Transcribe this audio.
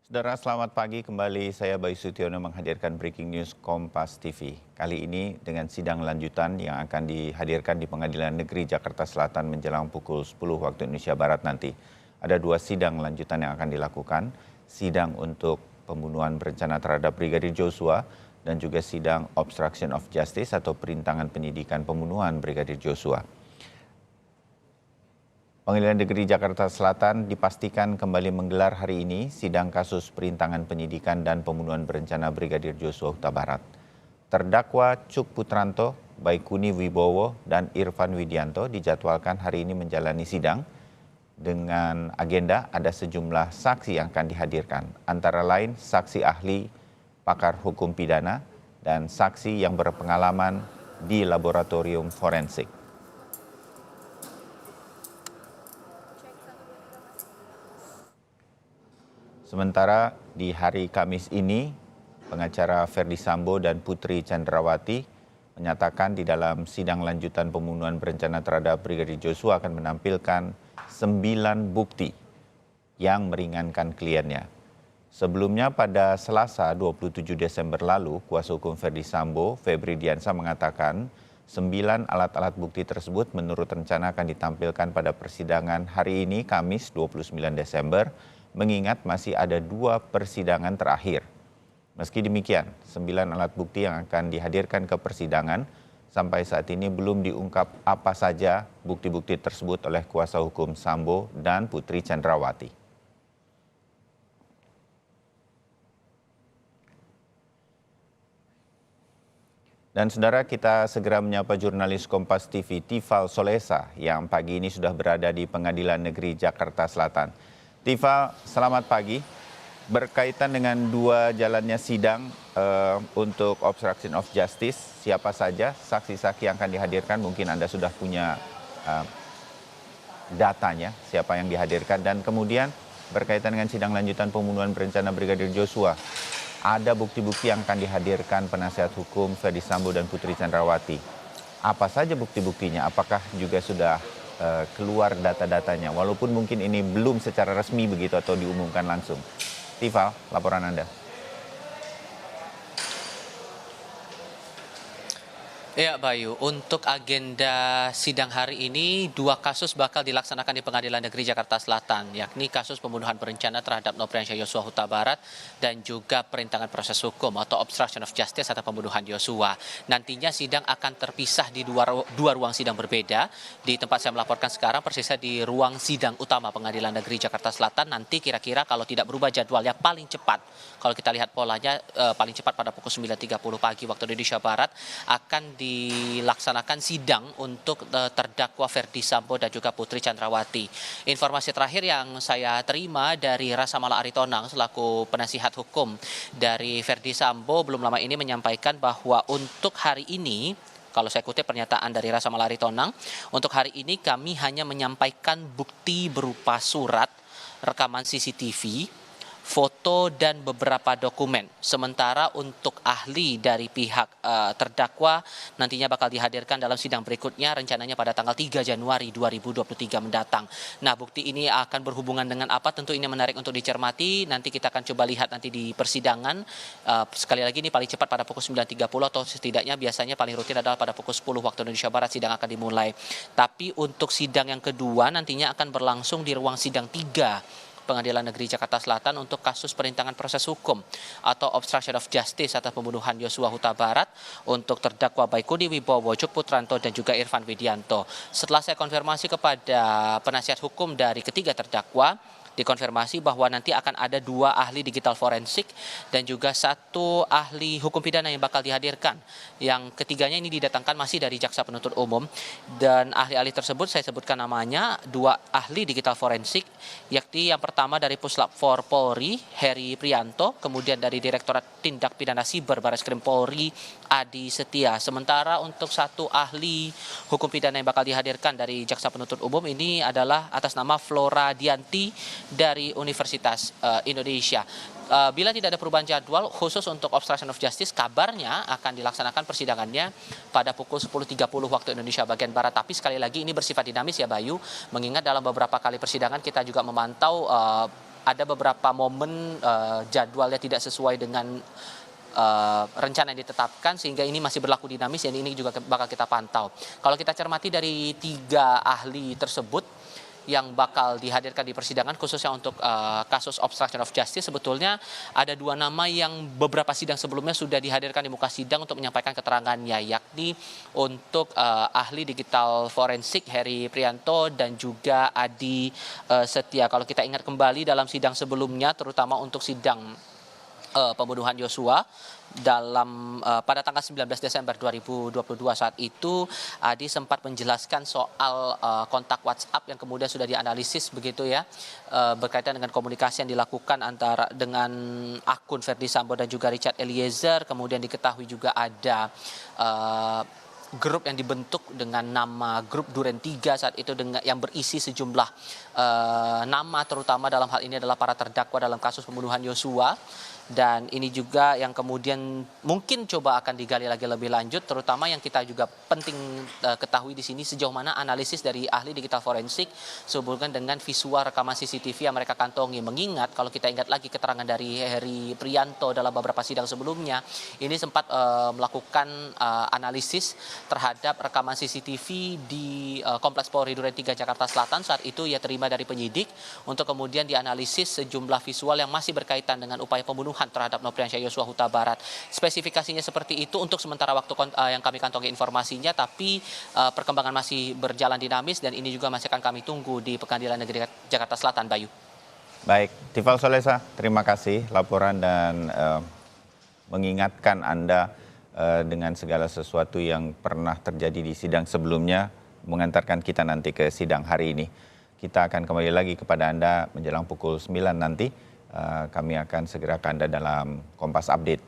Saudara, selamat pagi. Kembali saya Bayu Sutiono menghadirkan Breaking News Kompas TV. Kali ini dengan sidang lanjutan yang akan dihadirkan di Pengadilan Negeri Jakarta Selatan menjelang pukul 10 waktu Indonesia Barat nanti. Ada dua sidang lanjutan yang akan dilakukan. Sidang untuk pembunuhan berencana terhadap Brigadir Joshua dan juga sidang obstruction of justice atau perintangan penyidikan pembunuhan Brigadir Joshua. Pengadilan Negeri Jakarta Selatan dipastikan kembali menggelar hari ini sidang kasus perintangan penyidikan dan pembunuhan berencana Brigadir Joshua Huta Barat. Terdakwa Cuk Putranto, Baikuni Wibowo, dan Irfan Widianto dijadwalkan hari ini menjalani sidang dengan agenda ada sejumlah saksi yang akan dihadirkan, antara lain saksi ahli, pakar hukum pidana, dan saksi yang berpengalaman di laboratorium forensik. Sementara di hari Kamis ini, pengacara Ferdi Sambo dan Putri Chandrawati menyatakan di dalam sidang lanjutan pembunuhan berencana terhadap Brigadir Joshua akan menampilkan 9 bukti yang meringankan kliennya. Sebelumnya pada Selasa 27 Desember lalu, kuasa hukum Ferdi Sambo, Febri Diansah mengatakan 9 alat-alat bukti tersebut menurut rencana akan ditampilkan pada persidangan hari ini Kamis 29 Desember, mengingat masih ada 2 persidangan terakhir. Meski demikian, 9 alat bukti yang akan dihadirkan ke persidangan sampai saat ini belum diungkap apa saja bukti-bukti tersebut oleh kuasa hukum Sambo dan Putri Chandrawati. Dan saudara, kita segera menyapa jurnalis Kompas TV Tifal Solesa yang pagi ini sudah berada di Pengadilan Negeri Jakarta Selatan. Tifal, selamat pagi. Berkaitan dengan 2 jalannya sidang untuk obstruction of justice, siapa saja saksi-saksi yang akan dihadirkan? Mungkin Anda sudah punya datanya, siapa yang dihadirkan. Dan kemudian berkaitan dengan sidang lanjutan pembunuhan berencana Brigadir Joshua, ada bukti-bukti yang akan dihadirkan penasihat hukum Ferdi Sambo dan Putri Chandrawati. Apa saja bukti-buktinya? Apakah juga sudah keluar data-datanya? Walaupun mungkin ini belum secara resmi begitu atau diumumkan langsung. Tifal, laporan Anda. Ya Bayu, untuk agenda sidang hari ini 2 kasus bakal dilaksanakan di Pengadilan Negeri Jakarta Selatan, yakni kasus pembunuhan berencana terhadap Nofriansyah Yosua Huta Barat dan juga perintangan proses hukum atau obstruction of justice atau pembunuhan Yosua. Nantinya sidang akan terpisah di dua ruang sidang berbeda. Di tempat saya melaporkan sekarang persisnya di ruang sidang utama Pengadilan Negeri Jakarta Selatan. Nanti kira-kira kalau tidak berubah jadwalnya paling cepat, kalau kita lihat polanya paling cepat pada pukul 9.30 pagi waktu Indonesia Barat akan dilaksanakan sidang untuk terdakwa Ferdi Sambo dan juga Putri Chandrawati. Informasi terakhir yang saya terima dari Rasa Mala Aritonang selaku penasihat hukum dari Ferdi Sambo belum lama ini menyampaikan bahwa untuk hari ini, kalau saya kutip pernyataan dari Rasa Mala Aritonang, untuk hari ini kami hanya menyampaikan bukti berupa surat, rekaman CCTV, foto dan beberapa dokumen. Sementara untuk ahli dari pihak terdakwa nantinya bakal dihadirkan dalam sidang berikutnya rencananya pada tanggal 3 Januari 2023 mendatang. Nah, bukti ini akan berhubungan dengan apa? Tentu ini menarik untuk dicermati. Nanti kita akan coba lihat nanti di persidangan. Sekali lagi ini paling cepat pada pukul 9.30 atau setidaknya biasanya paling rutin adalah pada pukul 10 waktu Indonesia Barat sidang akan dimulai. Tapi untuk sidang yang kedua nantinya akan berlangsung di ruang sidang 3 Pengadilan Negeri Jakarta Selatan untuk kasus perintangan proses hukum atau obstruction of justice atau pembunuhan Yosua Huta Barat untuk terdakwa Baikuni Wibowo, Cuk Putranto dan juga Irfan Widianto. Setelah saya konfirmasi kepada penasihat hukum dari ketiga terdakwa, dikonfirmasi bahwa nanti akan ada 2 ahli digital forensik dan juga 1 ahli hukum pidana yang bakal dihadirkan. Yang ketiganya ini didatangkan masih dari Jaksa Penuntut Umum, dan ahli-ahli tersebut saya sebutkan namanya, 2 ahli digital forensik, yakni yang pertama dari Puslap 4 Polri, Heri Prianto, kemudian dari Direktorat Tindak Pidana Siber Barreskrim Polri, Adi Setia. Sementara untuk 1 ahli hukum pidana yang bakal dihadirkan dari Jaksa Penuntut Umum ini adalah atas nama Flora Dianti dari Universitas Indonesia. Bila tidak ada perubahan jadwal khusus untuk obstruction of justice, kabarnya akan dilaksanakan persidangannya pada pukul 10.30 waktu Indonesia bagian Barat. Tapi sekali lagi ini bersifat dinamis ya Bayu, mengingat dalam beberapa kali persidangan kita juga memantau ada beberapa momen jadwalnya tidak sesuai dengan rencana yang ditetapkan, sehingga ini masih berlaku dinamis dan ini juga bakal kita pantau. Kalau kita cermati dari 3 ahli tersebut yang bakal dihadirkan di persidangan khususnya untuk kasus obstruction of justice, sebetulnya ada 2 nama yang beberapa sidang sebelumnya sudah dihadirkan di muka sidang untuk menyampaikan keterangannya, yakni untuk ahli digital forensik Heri Prianto dan juga Adi Setia. Kalau kita ingat kembali dalam sidang sebelumnya, terutama untuk sidang pembunuhan Yosua pada tanggal 19 Desember 2022, saat itu Adi sempat menjelaskan soal kontak WhatsApp yang kemudian sudah dianalisis begitu ya, berkaitan dengan komunikasi yang dilakukan antara dengan akun Verdi Sambo dan juga Richard Eliezer. Kemudian diketahui juga ada grup yang dibentuk dengan nama grup Duren 3 saat itu yang berisi sejumlah nama, terutama dalam hal ini adalah para terdakwa dalam kasus pembunuhan Yosua. Dan ini juga yang kemudian mungkin coba akan digali lagi lebih lanjut, terutama yang kita juga penting ketahui di sini sejauh mana analisis dari ahli digital forensik sehubungan dengan visual rekaman CCTV yang mereka kantongi. Mengingat kalau kita ingat lagi keterangan dari Heri Prianto dalam beberapa sidang sebelumnya, ini sempat melakukan analisis terhadap rekaman CCTV di Kompleks Polri Duren 3 Jakarta Selatan. Saat itu ia terima dari penyidik untuk kemudian dianalisis sejumlah visual yang masih berkaitan dengan upaya pembunuhan terhadap Nopriansyah Yosua Huta Barat. Spesifikasinya seperti itu untuk sementara waktu yang kami kantongi informasinya, tapi perkembangan masih berjalan dinamis dan ini juga masih akan kami tunggu di Pengadilan Negeri Jakarta Selatan, Bayu. Baik, Tifal Solesa, terima kasih laporan dan mengingatkan Anda dengan segala sesuatu yang pernah terjadi di sidang sebelumnya, mengantarkan kita nanti ke sidang hari ini. Kita akan kembali lagi kepada Anda menjelang pukul 9 nanti. Kami akan segera ke Anda dalam Kompas Update.